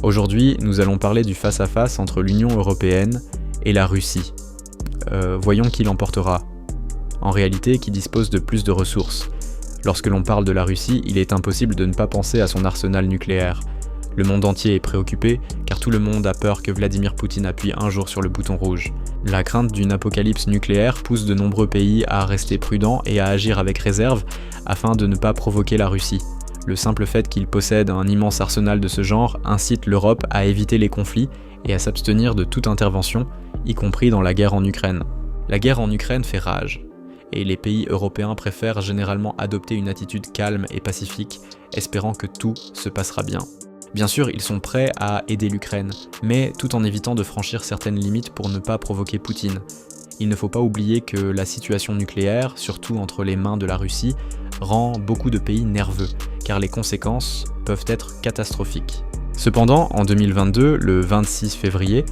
Aujourd'hui, nous allons parler du face-à-face entre l'Union européenne et la Russie. Voyons qui l'emportera. En réalité, qui dispose de plus de ressources. Lorsque l'on parle de la Russie, il est impossible de ne pas penser à son arsenal nucléaire. Le monde entier est préoccupé, car tout le monde a peur que Vladimir Poutine appuie un jour sur le bouton rouge. La crainte d'une apocalypse nucléaire pousse de nombreux pays à rester prudents et à agir avec réserve afin de ne pas provoquer la Russie. Le simple fait qu'il possède un immense arsenal de ce genre incite l'Europe à éviter les conflits et à s'abstenir de toute intervention, y compris dans la guerre en Ukraine. La guerre en Ukraine fait rage, et les pays européens préfèrent généralement adopter une attitude calme et pacifique, espérant que tout se passera bien. Bien sûr, ils sont prêts à aider l'Ukraine, mais tout en évitant de franchir certaines limites pour ne pas provoquer Poutine. Il ne faut pas oublier que la situation nucléaire, surtout entre les mains de la Russie, rend beaucoup de pays nerveux, car les conséquences peuvent être catastrophiques. Cependant, en 2022, le 26 février,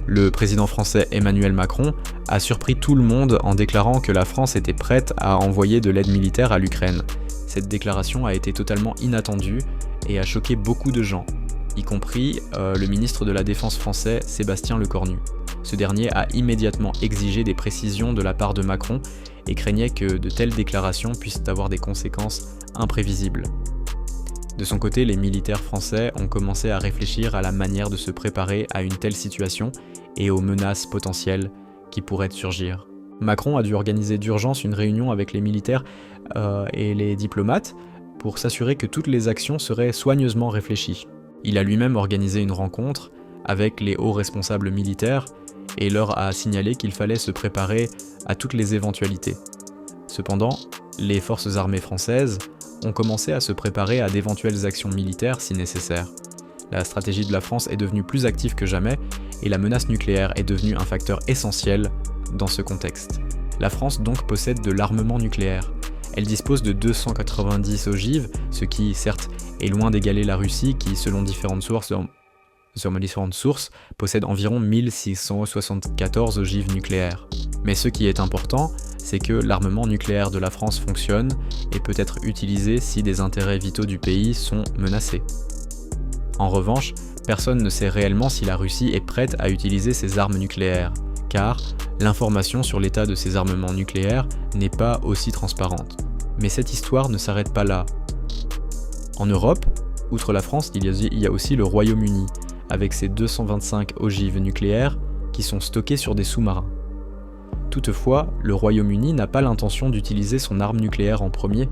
le président français Emmanuel Macron a surpris tout le monde en déclarant que la France était prête à envoyer de l'aide militaire à l'Ukraine. Cette déclaration a été totalement inattendue et a choqué beaucoup de gens, y compris le ministre de la Défense français Sébastien Lecornu. Ce dernier a immédiatement exigé des précisions de la part de Macron et craignait que de telles déclarations puissent avoir des conséquences imprévisibles. De son côté, les militaires français ont commencé à réfléchir à la manière de se préparer à une telle situation et aux menaces potentielles qui pourraient surgir. Macron a dû organiser d'urgence une réunion avec les militaires et les diplomates pour s'assurer que toutes les actions seraient soigneusement réfléchies. Il a lui-même organisé une rencontre avec les hauts responsables militaires et leur a signalé qu'il fallait se préparer à toutes les éventualités. Cependant, les forces armées françaises ont commencé à se préparer à d'éventuelles actions militaires si nécessaire. La stratégie de la France est devenue plus active que jamais et la menace nucléaire est devenue un facteur essentiel dans ce contexte. La France donc possède de l'armement nucléaire. Elle dispose de 290 ogives, ce qui, certes, est loin d'égaler la Russie qui, selon différentes sources, possède environ 1674 ogives nucléaires. Mais ce qui est important, c'est que l'armement nucléaire de la France fonctionne et peut être utilisé si des intérêts vitaux du pays sont menacés. En revanche, personne ne sait réellement si la Russie est prête à utiliser ses armes nucléaires, car l'information sur l'état de ses armements nucléaires n'est pas aussi transparente. Mais cette histoire ne s'arrête pas là. En Europe, outre la France, il y a aussi le Royaume-Uni, avec ses 225 ogives nucléaires qui sont stockées sur des sous-marins. Toutefois, le Royaume-Uni n'a pas l'intention d'utiliser son arme nucléaire en premier.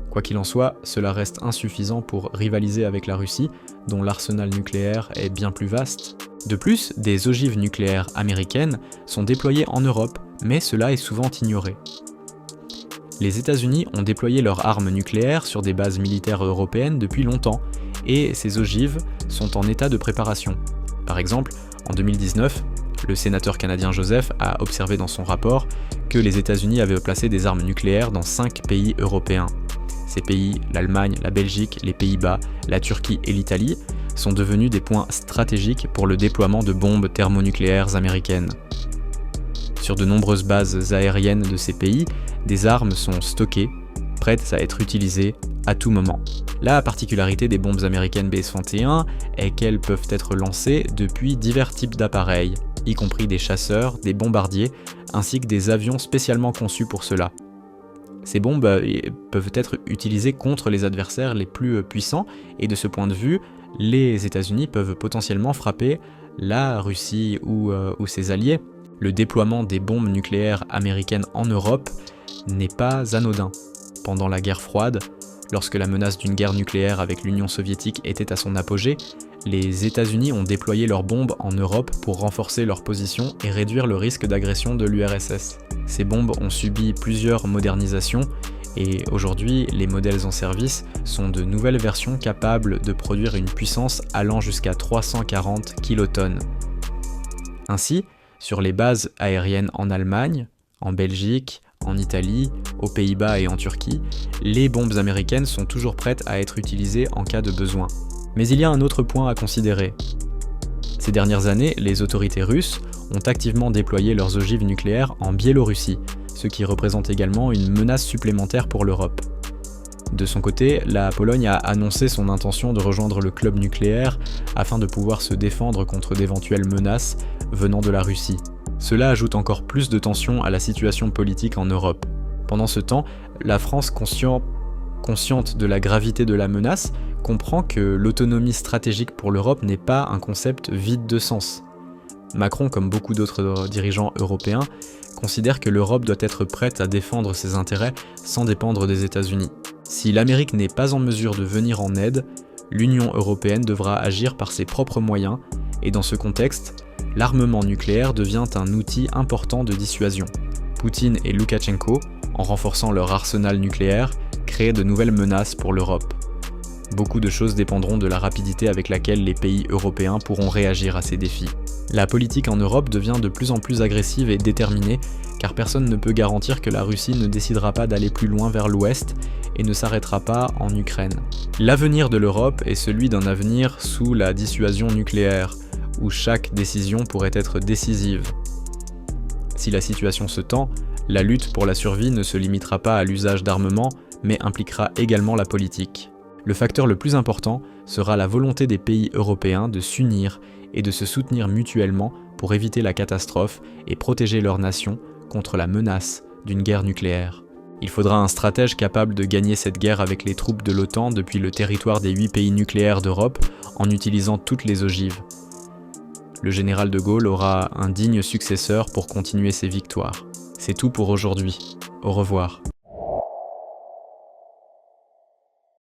Quoi qu'il en soit, cela reste insuffisant pour rivaliser avec la Russie, dont l'arsenal nucléaire est bien plus vaste. De plus, des ogives nucléaires américaines sont déployées en Europe, mais cela est souvent ignoré. Les États-Unis ont déployé leurs armes nucléaires sur des bases militaires européennes depuis longtemps, et ces ogives sont en état de préparation. Par exemple, en 2019, le sénateur canadien Joseph a observé dans son rapport que les États-Unis avaient placé des armes nucléaires dans 5 pays européens. Ces pays, l'Allemagne, la Belgique, les Pays-Bas, la Turquie et l'Italie, sont devenus des points stratégiques pour le déploiement de bombes thermonucléaires américaines. Sur de nombreuses bases aériennes de ces pays, des armes sont stockées, prêtes à être utilisées à tout moment. La particularité des bombes américaines B-61 est qu'elles peuvent être lancées depuis divers types d'appareils, y compris des chasseurs, des bombardiers, ainsi que des avions spécialement conçus pour cela. Ces bombes peuvent être utilisées contre les adversaires les plus puissants, et de ce point de vue, les États-Unis peuvent potentiellement frapper la Russie ou ses alliés. Le déploiement des bombes nucléaires américaines en Europe n'est pas anodin. Pendant la guerre froide, lorsque la menace d'une guerre nucléaire avec l'Union soviétique était à son apogée, les États-Unis ont déployé leurs bombes en Europe pour renforcer leur position et réduire le risque d'agression de l'URSS. Ces bombes ont subi plusieurs modernisations et aujourd'hui, les modèles en service sont de nouvelles versions capables de produire une puissance allant jusqu'à 340 kilotonnes. Ainsi, sur les bases aériennes en Allemagne, en Belgique, en Italie, aux Pays-Bas et en Turquie, les bombes américaines sont toujours prêtes à être utilisées en cas de besoin. Mais il y a un autre point à considérer. Ces dernières années, les autorités russes ont activement déployé leurs ogives nucléaires en Biélorussie, ce qui représente également une menace supplémentaire pour l'Europe. De son côté, la Pologne a annoncé son intention de rejoindre le club nucléaire afin de pouvoir se défendre contre d'éventuelles menaces venant de la Russie. Cela ajoute encore plus de tension à la situation politique en Europe. Pendant ce temps, la France, consciente de la gravité de la menace, comprend que l'autonomie stratégique pour l'Europe n'est pas un concept vide de sens. Macron, comme beaucoup d'autres dirigeants européens, considère que l'Europe doit être prête à défendre ses intérêts sans dépendre des États-Unis. Si l'Amérique n'est pas en mesure de venir en aide, l'Union européenne devra agir par ses propres moyens, et dans ce contexte, l'armement nucléaire devient un outil important de dissuasion. Poutine et Loukachenko, en renforçant leur arsenal nucléaire, créent de nouvelles menaces pour l'Europe. Beaucoup de choses dépendront de la rapidité avec laquelle les pays européens pourront réagir à ces défis. La politique en Europe devient de plus en plus agressive et déterminée, car personne ne peut garantir que la Russie ne décidera pas d'aller plus loin vers l'ouest et ne s'arrêtera pas en Ukraine. L'avenir de l'Europe est celui d'un avenir sous la dissuasion nucléaire, où chaque décision pourrait être décisive. Si la situation se tend, la lutte pour la survie ne se limitera pas à l'usage d'armements, mais impliquera également la politique. Le facteur le plus important sera la volonté des pays européens de s'unir et de se soutenir mutuellement pour éviter la catastrophe et protéger leur nation contre la menace d'une guerre nucléaire. Il faudra un stratège capable de gagner cette guerre avec les troupes de l'OTAN depuis le territoire des 8 pays nucléaires d'Europe en utilisant toutes les ogives. Le général de Gaulle aura un digne successeur pour continuer ses victoires. C'est tout pour aujourd'hui. Au revoir.